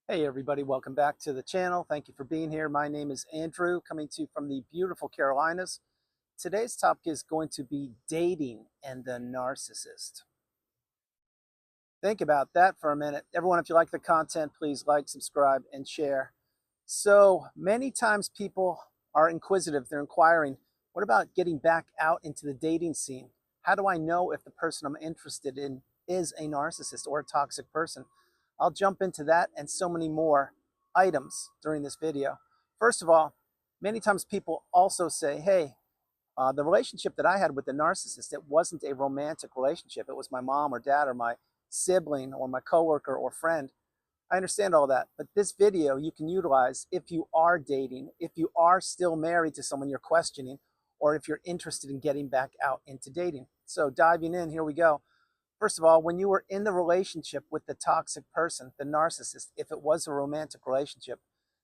Hey everybody, welcome back to the channel. Thank you for being here. My name is Andrew, coming to you from the beautiful Carolinas. Today's topic is going to be dating and the narcissist. Think about that for a minute. Everyone, if you like the content, please like, subscribe, and share. So many times people are inquisitive. They're inquiring, what about getting back out into the dating scene? How do I know if the person I'm interested in is a narcissist or a toxic person? I'll jump into that and so many more items during this video. First of all, many times people also say, hey, the relationship that I had with the narcissist, it wasn't a romantic relationship. It was my mom or dad or my sibling or my coworker or friend. I understand all that, but this video you can utilize if you are dating, if you are still married to someone you're questioning, or if you're interested in getting back out into dating. So diving in, here we go. First of all, when you were in the relationship with the toxic person, the narcissist, if it was a romantic relationship,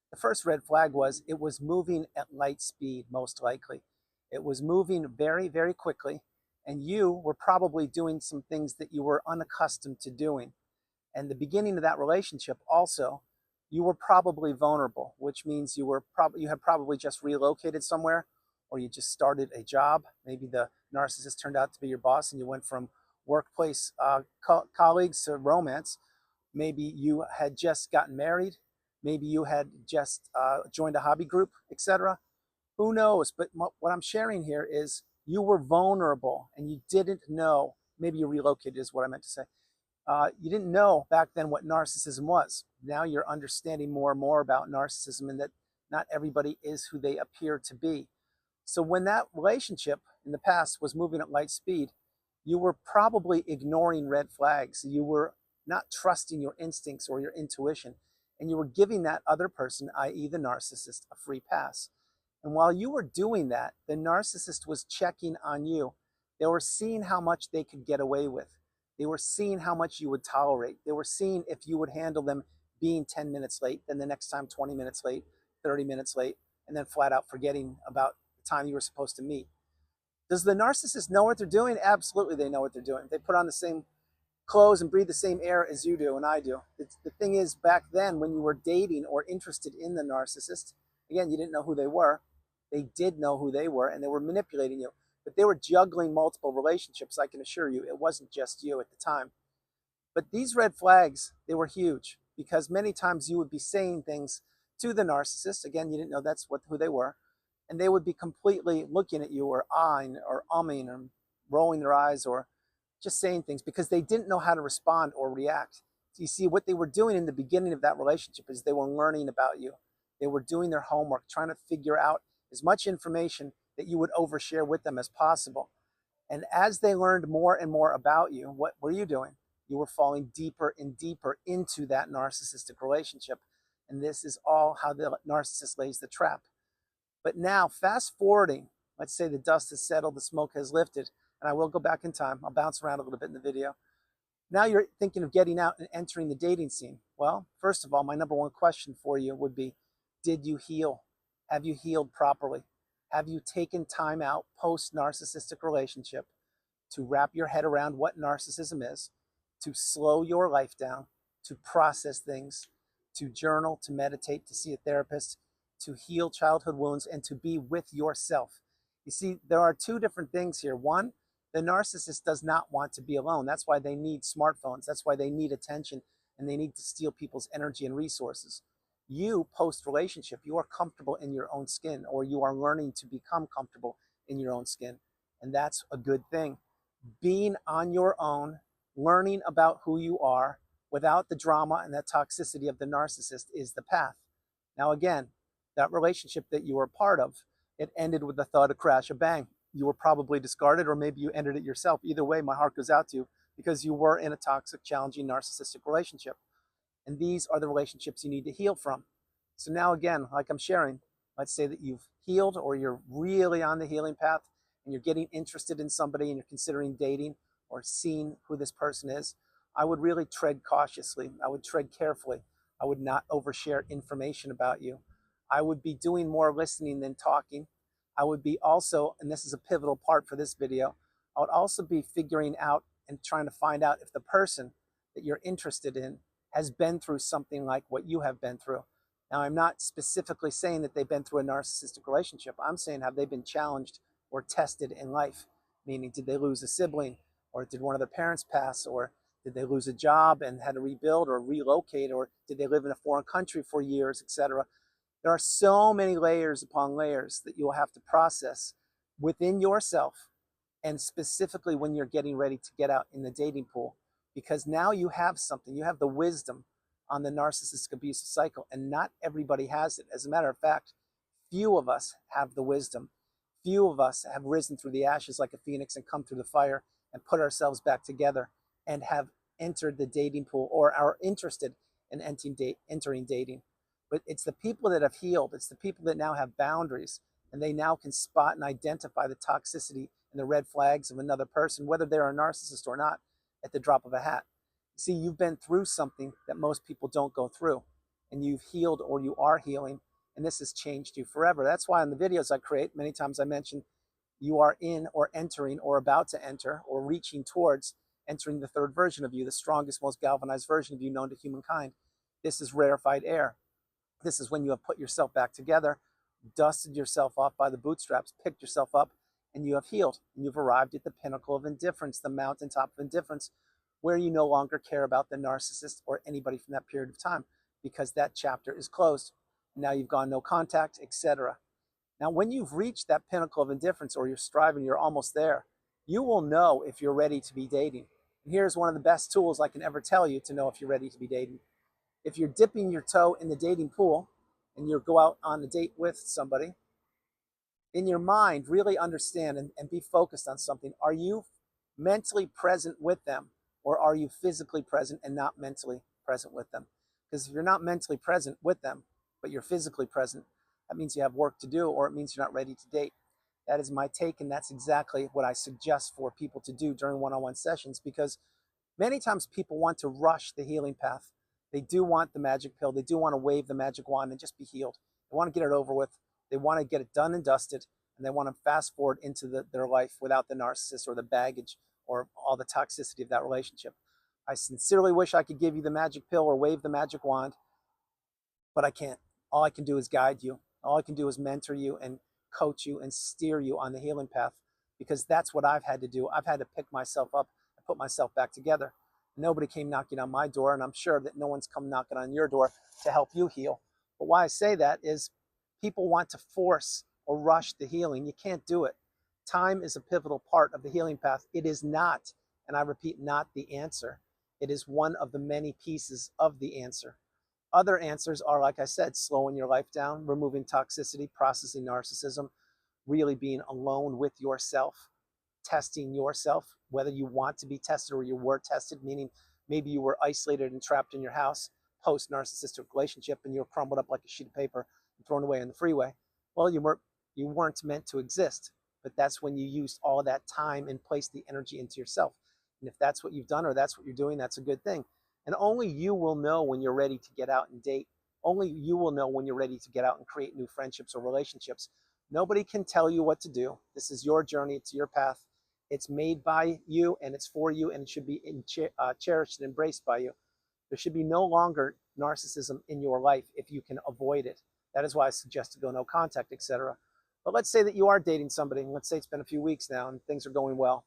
the first red flag was it was moving at light speed, most likely. It was moving very, very quickly, and you were probably doing some things that you were unaccustomed to doing. And the beginning of that relationship also, you were probably vulnerable, which means you had probably just relocated somewhere, or you just started a job. Maybe the narcissist turned out to be your boss and you went from workplace colleagues to romance. Maybe you had just gotten married. Maybe you had just joined a hobby group, etc. Who knows? But what I'm sharing here is you were vulnerable and you didn't know. Maybe you relocated is what I meant to say. You didn't know back then what narcissism was. Now you're understanding more and more about narcissism and that not everybody is who they appear to be. So when that relationship in the past was moving at light speed, you were probably ignoring red flags. You were not trusting your instincts or your intuition, and you were giving that other person, i.e. the narcissist, a free pass. And while you were doing that, the narcissist was checking on you. They were seeing how much they could get away with. They were seeing how much you would tolerate. They were seeing if you would handle them being 10 minutes late, then the next time 20 minutes late, 30 minutes late, and then flat out forgetting about the time you were supposed to meet. Does the narcissist know what they're doing? Absolutely, they know what they're doing. They put on the same clothes and breathe the same air as you do and I do. The thing is, back then, when you were dating or interested in the narcissist, again, you didn't know who they were. They did know who they were, and they were manipulating you. But they were juggling multiple relationships, I can assure you. It wasn't just you at the time. But these red flags, they were huge because many times you would be saying things to the narcissist. Again, you didn't know that's who they were. And they would be completely looking at you or eyeing or umming or rolling their eyes or just saying things because they didn't know how to respond or react. So you see, what they were doing in the beginning of that relationship is they were learning about you. They were doing their homework, trying to figure out as much information that you would overshare with them as possible. And as they learned more and more about you, what were you doing? You were falling deeper and deeper into that narcissistic relationship. And this is all how the narcissist lays the trap. But now, fast forwarding, let's say the dust has settled, the smoke has lifted, and I will go back in time. I'll bounce around a little bit in the video. Now you're thinking of getting out and entering the dating scene. Well, first of all, my number one question for you would be, did you heal? Have you healed properly? Have you taken time out post-narcissistic relationship to wrap your head around what narcissism is, to slow your life down, to process things, to journal, to meditate, to see a therapist, to heal childhood wounds, and to be with yourself? You see, there are two different things here. One, the narcissist does not want to be alone. That's why they need smartphones. That's why they need attention, and they need to steal people's energy and resources. You, post-relationship, you are comfortable in your own skin, or you are learning to become comfortable in your own skin, and that's a good thing. Being on your own, learning about who you are without the drama and the toxicity of the narcissist is the path. Now, again, that relationship that you were a part of, it ended with the thud, a crash, a bang. You were probably discarded, or maybe you ended it yourself. Either way, my heart goes out to you because you were in a toxic, challenging, narcissistic relationship. And these are the relationships you need to heal from. So now, again, like I'm sharing, let's say that you've healed or you're really on the healing path and you're getting interested in somebody and you're considering dating or seeing who this person is. I would really tread cautiously. I would tread carefully. I would not overshare information about you. I would be doing more listening than talking. I would be also, and this is a pivotal part for this video, I would also be figuring out and trying to find out if the person that you're interested in has been through something like what you have been through. Now, I'm not specifically saying that they've been through a narcissistic relationship. I'm saying, have they been challenged or tested in life? Meaning, did they lose a sibling, or did one of their parents pass, or did they lose a job and had to rebuild or relocate, or did they live in a foreign country for years, etc.? There are so many layers upon layers that you'll have to process within yourself, and specifically when you're getting ready to get out in the dating pool, because now you have something, you have the wisdom on the narcissistic abusive cycle, and not everybody has it. As a matter of fact, few of us have the wisdom. Few of us have risen through the ashes like a phoenix and come through the fire and put ourselves back together and have entered the dating pool or are interested in entering dating. But it's the people that have healed. It's the people that now have boundaries, and they now can spot and identify the toxicity and the red flags of another person, whether they're a narcissist or not, at the drop of a hat. See, you've been through something that most people don't go through, and you've healed or you are healing, and this has changed you forever. That's why in the videos I create, many times I mention you are in or entering or about to enter or reaching towards entering the third version of you, the strongest, most galvanized version of you known to humankind. This is rarefied air. This is when you have put yourself back together, dusted yourself off by the bootstraps, picked yourself up, and you have healed. And you've arrived at the pinnacle of indifference, the mountaintop of indifference, where you no longer care about the narcissist or anybody from that period of time, because that chapter is closed. Now you've gone no contact, etc. Now, when you've reached that pinnacle of indifference, or you're striving, you're almost there, you will know if you're ready to be dating. And here's one of the best tools I can ever tell you to know if you're ready to be dating. If you're dipping your toe in the dating pool and you go out on a date with somebody, in your mind, really understand and be focused on something. Are you mentally present with them, or are you physically present and not mentally present with them? Because if you're not mentally present with them, but you're physically present, that means you have work to do, or it means you're not ready to date. That is my take, and that's exactly what I suggest for people to do during one-on-one sessions, because many times people want to rush the healing path. They do want the magic pill. They do want to wave the magic wand and just be healed. They want to get it over with. They want to get it done and dusted, and they want to fast forward into their life without the narcissist or the baggage or all the toxicity of that relationship. I sincerely wish I could give you the magic pill or wave the magic wand, but I can't. All I can do is guide you. All I can do is mentor you and coach you and steer you on the healing path, because that's what I've had to do. I've had to pick myself up and put myself back together. Nobody came knocking on my door, and I'm sure that no one's come knocking on your door to help you heal. But why I say that is people want to force or rush the healing. You can't do it. Time is a pivotal part of the healing path. It is not, and I repeat, not the answer. It is one of the many pieces of the answer. Other answers are, like I said, slowing your life down, removing toxicity, processing narcissism, really being alone with yourself, testing yourself, whether you want to be tested or you were tested, meaning maybe you were isolated and trapped in your house post-narcissistic relationship and you were crumbled up like a sheet of paper and thrown away on the freeway. Well, you weren't meant to exist, but that's when you used all of that time and placed the energy into yourself. And if that's what you've done or that's what you're doing, that's a good thing. And only you will know when you're ready to get out and date. Only you will know when you're ready to get out and create new friendships or relationships. Nobody can tell you what to do. This is your journey. It's your path. It's made by you, and it's for you, and it should be cherished and embraced by you. There should be no longer narcissism in your life if you can avoid it. That is why I suggest to go no contact, etc. But let's say that you are dating somebody, and let's say it's been a few weeks now and things are going well.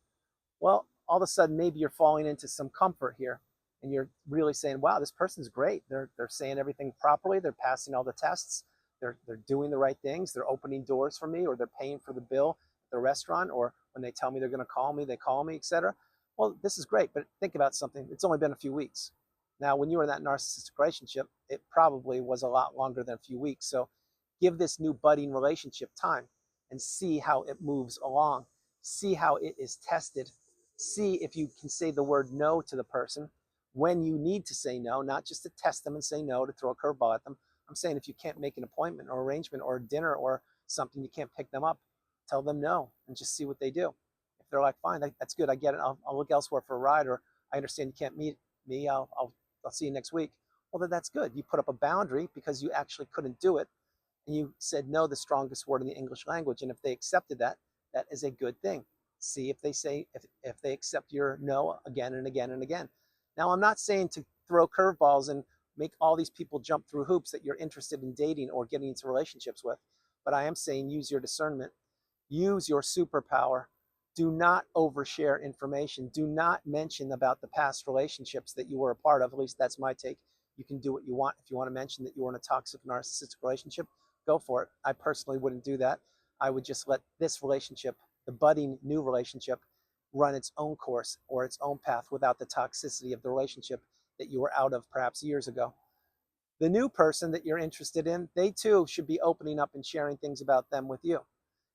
Well, all of a sudden, maybe you're falling into some comfort here, and you're really saying, wow, this person's great. They're saying everything properly. They're passing all the tests. They're doing the right things. They're opening doors for me, or they're paying for the bill at the restaurant, or when they tell me they're going to call me, they call me, etc. Well, this is great, but think about something. It's only been a few weeks. Now, when you were in that narcissistic relationship, it probably was a lot longer than a few weeks. So give this new budding relationship time and see how it moves along. See how it is tested. See if you can say the word no to the person when you need to say no, not just to test them and say no to throw a curveball at them. I'm saying if you can't make an appointment or arrangement or a dinner or something, you can't pick them up, tell them no and just see what they do. If they're like, fine, that's good, I get it, I'll look elsewhere for a ride, or I understand you can't meet me, I'll see you next week. Well, then that's good. You put up a boundary because you actually couldn't do it, and you said no, the strongest word in the English language. And if they accepted that, that is a good thing. See if they say, if they accept your no again and again and again. Now, I'm not saying to throw curveballs and make all these people jump through hoops that you're interested in dating or getting into relationships with. But I am saying use your discernment, use your superpower. Do not overshare information. Do not mention about the past relationships that you were a part of. At least that's my take. You can do what you want. If you want to mention that you were in a toxic narcissistic relationship, go for it. I personally wouldn't do that. I would just let this relationship, the budding new relationship, run its own course or its own path without the toxicity of the relationship that you were out of perhaps years ago. The new person that you're interested in, they too should be opening up and sharing things about them with you.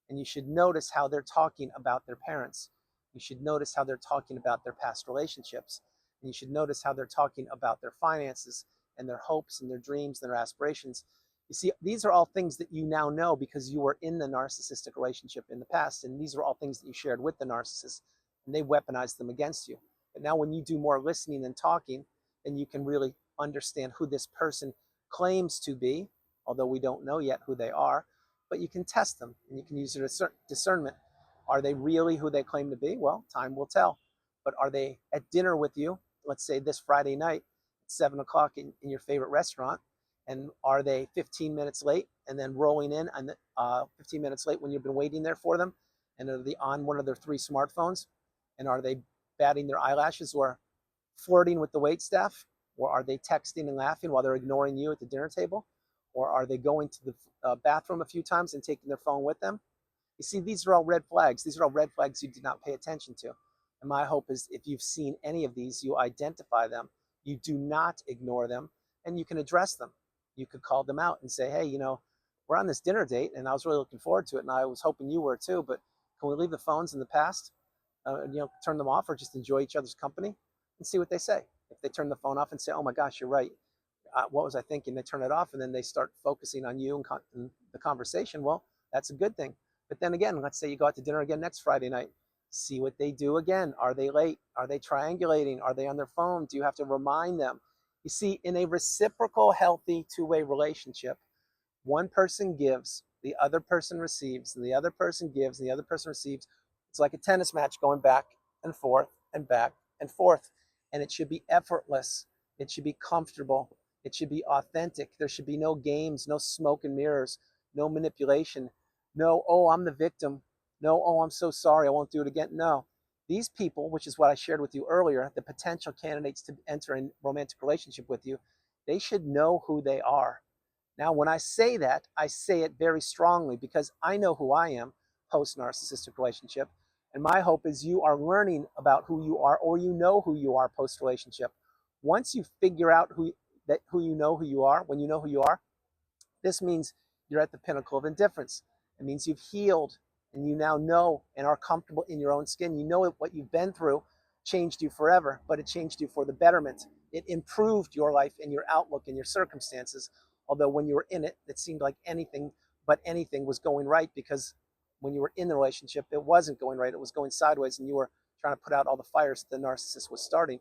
And you should notice how they're talking about their parents. You should notice how they're talking about their past relationships. And you should notice how they're talking about their finances and their hopes and their dreams and their aspirations. You see, these are all things that you now know because you were in the narcissistic relationship in the past. And these are all things that you shared with the narcissist, and they weaponized them against you. But now when you do more listening than talking, then you can really understand who this person claims to be, although we don't know yet who they are. But you can test them and you can use your discernment. Are they really who they claim to be? Well, time will tell. But are they at dinner with you, let's say this Friday night at 7 o'clock in your favorite restaurant? And are they 15 minutes late and then rolling in on 15 minutes late when you've been waiting there for them? And are they on one of their 3 smartphones? And are they batting their eyelashes or flirting with the waitstaff? Or are they texting and laughing while they're ignoring you at the dinner table? Or are they going to the bathroom a few times and taking their phone with them? You see, these are all red flags. These are all red flags you did not pay attention to. And my hope is if you've seen any of these, you identify them, you do not ignore them, and you can address them. You could call them out and say, hey, you know, we're on this dinner date and I was really looking forward to it and I was hoping you were too, but can we leave the phones in the past? You know, turn them off or just enjoy each other's company and see what they say. If they turn the phone off and say, oh my gosh, you're right. What was I thinking? They turn it off and then they start focusing on you and the conversation. Well, that's a good thing. But then again, let's say you go out to dinner again next Friday night. See what they do again. Are they late? Are they triangulating? Are they on their phone? Do you have to remind them? You see, in a reciprocal, healthy two-way relationship, one person gives, the other person receives, and the other person gives, and the other person receives. It's like a tennis match going back and forth and back and forth. And it should be effortless. It should be comfortable. It should be authentic. There should be no games, no smoke and mirrors, no manipulation, no, oh, I'm the victim. No, oh, I'm so sorry, I won't do it again. No. These people, which is what I shared with you earlier, the potential candidates to enter in romantic relationship with you, they should know who they are. Now, when I say that, I say it very strongly because I know who I am post-narcissistic relationship. And my hope is you are learning about who you are or you know who you are post-relationship. Once you figure out who you know who you are, when you know who you are, this means you're at the pinnacle of indifference. It means you've healed and you now know and are comfortable in your own skin. You know what you've been through changed you forever, but it changed you for the betterment. It improved your life and your outlook and your circumstances. Although when you were in it, it seemed like anything but anything was going right because when you were in the relationship, it wasn't going right. It was going sideways and you were trying to put out all the fires that the narcissist was starting.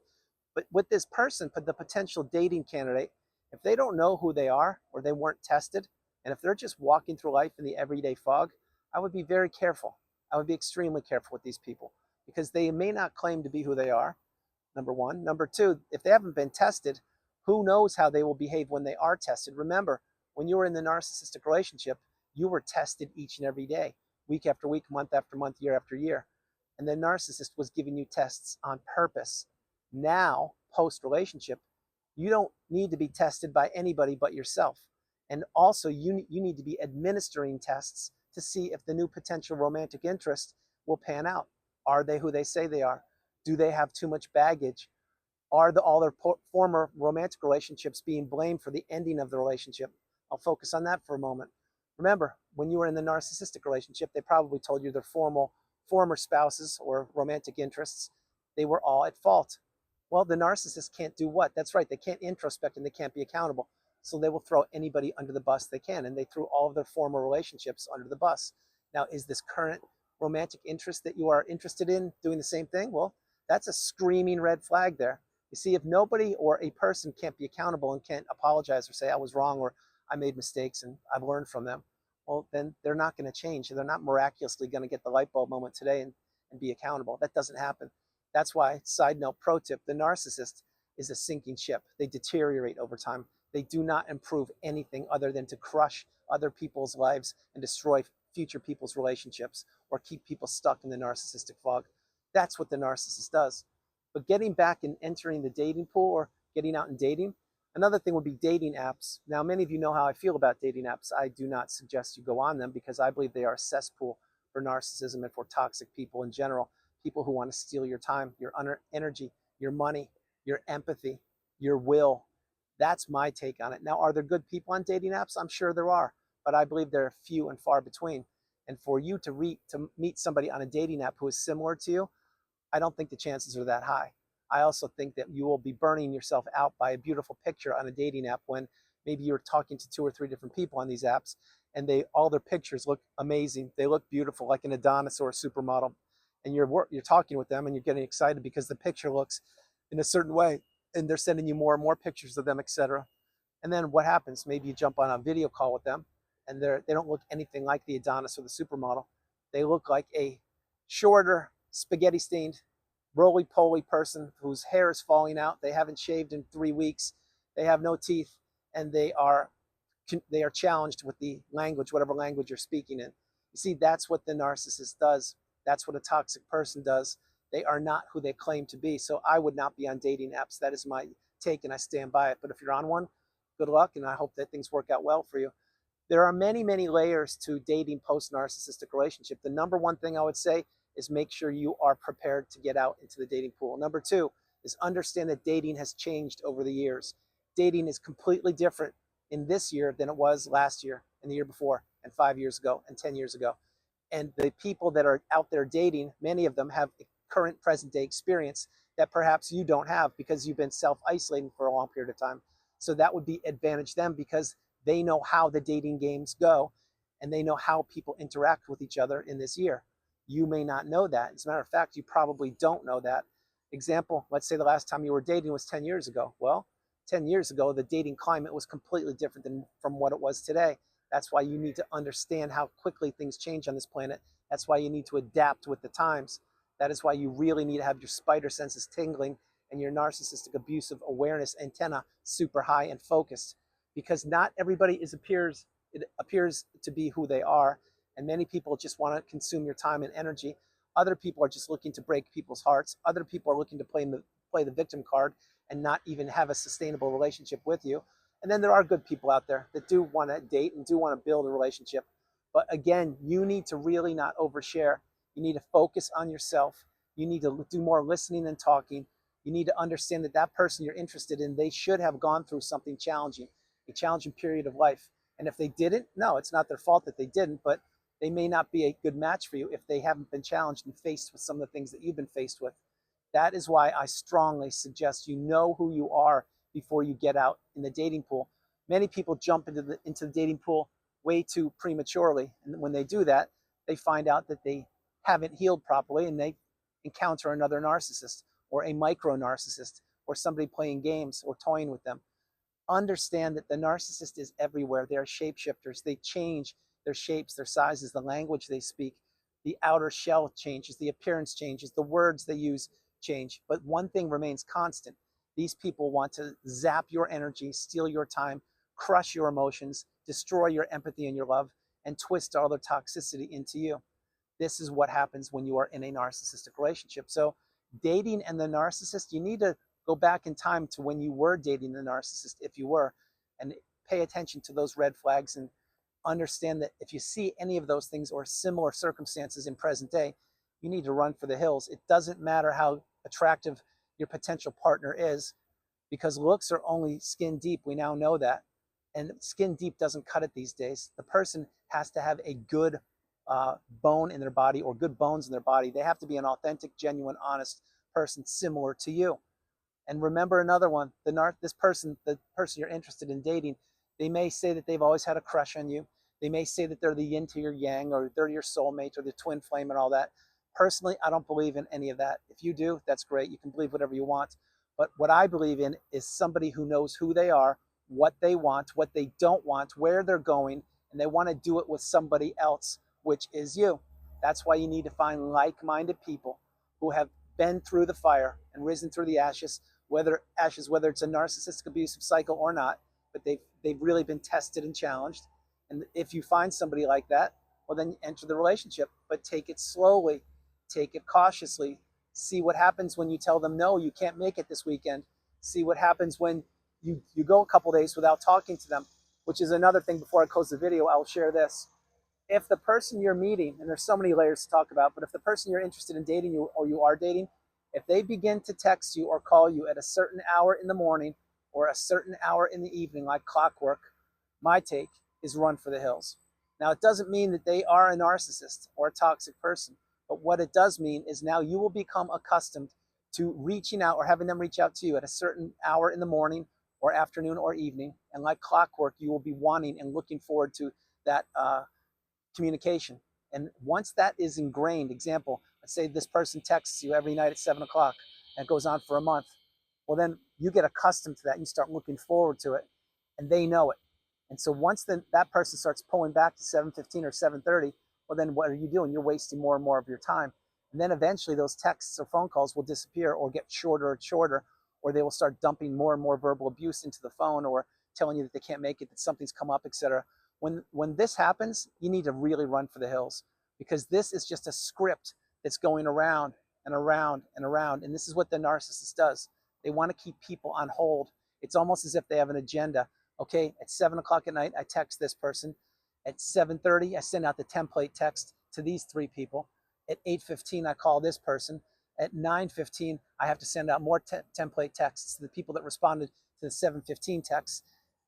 But with this person, the potential dating candidate, if they don't know who they are or they weren't tested, and if they're just walking through life in the everyday fog, I would be very careful. I would be extremely careful with these people because they may not claim to be who they are, number one. Number two, if they haven't been tested, who knows how they will behave when they are tested. Remember, when you were in the narcissistic relationship, you were tested each and every day, week after week, month after month, year after year. And the narcissist was giving you tests on purpose. Now, post-relationship, you don't need to be tested by anybody but yourself. And also, you need to be administering tests to see if the new potential romantic interest will pan out. Are they who they say they are? Do they have too much baggage? Are all their former romantic relationships being blamed for the ending of the relationship? I'll focus on that for a moment. Remember, when you were in the narcissistic relationship, they probably told you their former spouses or romantic interests, they were all at fault. Well, the narcissist can't do what? That's right, they can't introspect and they can't be accountable. So they will throw anybody under the bus they can, and they threw all of their former relationships under the bus. Now, is this current romantic interest that you are interested in doing the same thing? Well, that's a screaming red flag there. You see, if nobody or a person can't be accountable and can't apologize or say I was wrong or I made mistakes and I've learned from them, well, then they're not going to change. They're not miraculously going to get the light bulb moment today and be accountable. That doesn't happen. That's why, side note, pro tip, the narcissist is a sinking ship. They deteriorate over time. They do not improve anything other than to crush other people's lives and destroy future people's relationships or keep people stuck in the narcissistic fog. That's what the narcissist does. But getting back and entering the dating pool or getting out and dating, another thing would be dating apps. Now, many of you know how I feel about dating apps. I do not suggest you go on them because I believe they are a cesspool for narcissism and for toxic people in general, people who want to steal your time, your energy, your money, your empathy, your will. That's my take on it. Now, are there good people on dating apps? I'm sure there are, but I believe they're few and far between. And for you to meet somebody on a dating app who is similar to you, I don't think the chances are that high. I also think that you will be burning yourself out by a beautiful picture on a dating app when maybe you're talking to 2 or 3 different people on these apps and all their pictures look amazing. They look beautiful, like an Adonis or a supermodel. And you're talking with them and you're getting excited because the picture looks in a certain way and they're sending you more and more pictures of them, etc. And then what happens? Maybe you jump on a video call with them and they don't look anything like the Adonis or the supermodel. They look like a shorter, spaghetti stained, roly-poly person whose hair is falling out. They haven't shaved in 3 weeks. They have no teeth, and they are challenged with the language, whatever language you're speaking in. You see, that's what the narcissist does. That's what a toxic person does. They are not who they claim to be. So I would not be on dating apps. That is my take, and I stand by it. But if you're on one, good luck, and I hope that things work out well for you. There are many, many layers to dating post-narcissistic relationship. The number one thing I would say is make sure you are prepared to get out into the dating pool. Number two is understand that dating has changed over the years. Dating is completely different in this year than it was last year and the year before and 5 years ago and 10 years ago. And the people that are out there dating, many of them have current present day experience that perhaps you don't have because you've been self-isolating for a long period of time. So that would be advantage them because they know how the dating games go and they know how people interact with each other in this year. You may not know that. As a matter of fact, you probably don't know that. Example, let's say the last time you were dating was 10 years ago. Well, 10 years ago, the dating climate was completely different from what it was today. That's why you need to understand how quickly things change on this planet. That's why you need to adapt with the times. That is why you really need to have your spider senses tingling and your narcissistic abusive awareness antenna super high and focused. Because not everybody appears to be who they are. And many people just want to consume your time and energy. Other people are just looking to break people's hearts. Other people are looking to play the victim card and not even have a sustainable relationship with you. And then there are good people out there that do want to date and do want to build a relationship. But again, you need to really not overshare. You need to focus on yourself. You need to do more listening than talking. You need to understand that that person you're interested in, they should have gone through something challenging, a challenging period of life. And if they didn't, no, it's not their fault that they didn't, but they may not be a good match for you if they haven't been challenged and faced with some of the things that you've been faced with. That is why I strongly suggest you know who you are before you get out in the dating pool. Many people jump into the dating pool way too prematurely. And when they do that, they find out that they haven't healed properly and they encounter another narcissist or a micro narcissist or somebody playing games or toying with them. Understand that the narcissist is everywhere. They are shapeshifters. They change their shapes, their sizes, the language they speak. The outer shell changes, the appearance changes, the words they use change. But one thing remains constant. These people want to zap your energy, steal your time, crush your emotions, destroy your empathy and your love, and twist all their toxicity into you. This is what happens when you are in a narcissistic relationship. So dating and the narcissist, you need to go back in time to when you were dating the narcissist, if you were, and pay attention to those red flags and understand that if you see any of those things or similar circumstances in present day, you need to run for the hills. It doesn't matter how attractive your potential partner is because looks are only skin deep. We now know that. And skin deep doesn't cut it these days. The person has to have a good bone in their body or good bones in their body. They have to be an authentic, genuine, honest person similar to you. And remember another one, the person you're interested in dating, they may say that they've always had a crush on you. They may say that they're the yin to your yang or they're your soulmate or the twin flame and all that. Personally, I don't believe in any of that. If you do, that's great. You can believe whatever you want. But what I believe in is somebody who knows who they are, what they want, what they don't want, where they're going, and they want to do it with somebody else, which is you. That's why you need to find like-minded people who have been through the fire and risen through the ashes, whether it's a narcissistic abusive cycle or not, but they've really been tested and challenged. And if you find somebody like that, well, then enter the relationship, but take it slowly, take it cautiously. See what happens when you tell them, no, you can't make it this weekend. See what happens when you go a couple days without talking to them, which is another thing. Before I close the video, I'll share this. If the person you're meeting, and there's so many layers to talk about, but if the person you're interested in dating, or you are dating, if they begin to text you or call you at a certain hour in the morning or a certain hour in the evening, like clockwork, my take is run for the hills. Now, it doesn't mean that they are a narcissist or a toxic person, but what it does mean is now you will become accustomed to reaching out or having them reach out to you at a certain hour in the morning or afternoon or evening. And like clockwork, you will be wanting and looking forward to that communication. And once that is ingrained, example, let's say this person texts you every night at 7 o'clock and it goes on for a month. Well, then you get accustomed to that and you start looking forward to it, and they know it. And so once that person starts pulling back to 7:15 or 7:30, well, then what are you doing? You're wasting more and more of your time. And then eventually those texts or phone calls will disappear or get shorter and shorter, or they will start dumping more and more verbal abuse into the phone, or telling you that they can't make it, that something's come up, etc. When this happens, you need to really run for the hills, because this is just a script that's going around and around and around. And this is what the narcissist does. They want to keep people on hold. It's almost as if they have an agenda. Okay, at 7 o'clock at night, I text this person. At 7:30, I send out the template text to these 3 people. At 8:15, I call this person. At 9:15, I have to send out more template texts to the people that responded to the 7:15 texts.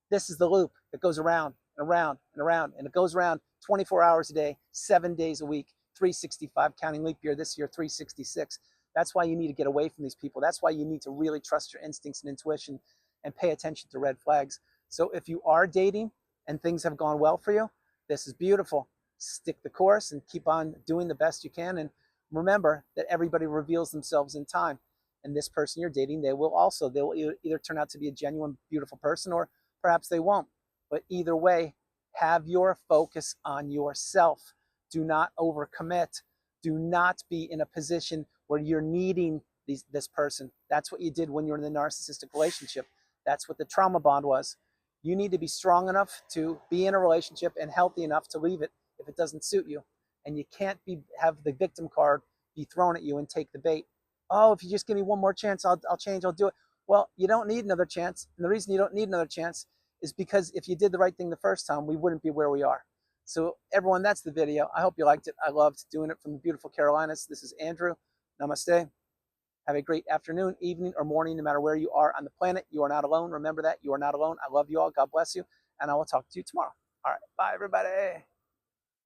This is the loop that goes around and around and around, and it goes around 24 hours a day, 7 days a week, 365, counting leap year this year, 366. That's why you need to get away from these people. That's why you need to really trust your instincts and intuition and pay attention to red flags. So if you are dating and things have gone well for you, this is beautiful. Stick the course and keep on doing the best you can. And remember that everybody reveals themselves in time. And this person you're dating, they will either turn out to be a genuine, beautiful person, or perhaps they won't. But either way, have your focus on yourself. Do not overcommit. Do not be in a position where you're needing this person. That's what you did when you were in the narcissistic relationship. That's what the trauma bond was. You need to be strong enough to be in a relationship and healthy enough to leave it if it doesn't suit you. And you can't have the victim card be thrown at you and take the bait. Oh, if you just give me one more chance, I'll change, I'll do it. Well, you don't need another chance. And the reason you don't need another chance is because if you did the right thing the first time, we wouldn't be where we are. So everyone, that's the video. I hope you liked it. I loved doing it from the beautiful Carolinas. This is Andrew. Namaste. Have a great afternoon, evening, or morning, no matter where you are on the planet. You are not alone. Remember that. You are not alone. I love you all. God bless you. And I will talk to you tomorrow. All right. Bye, everybody.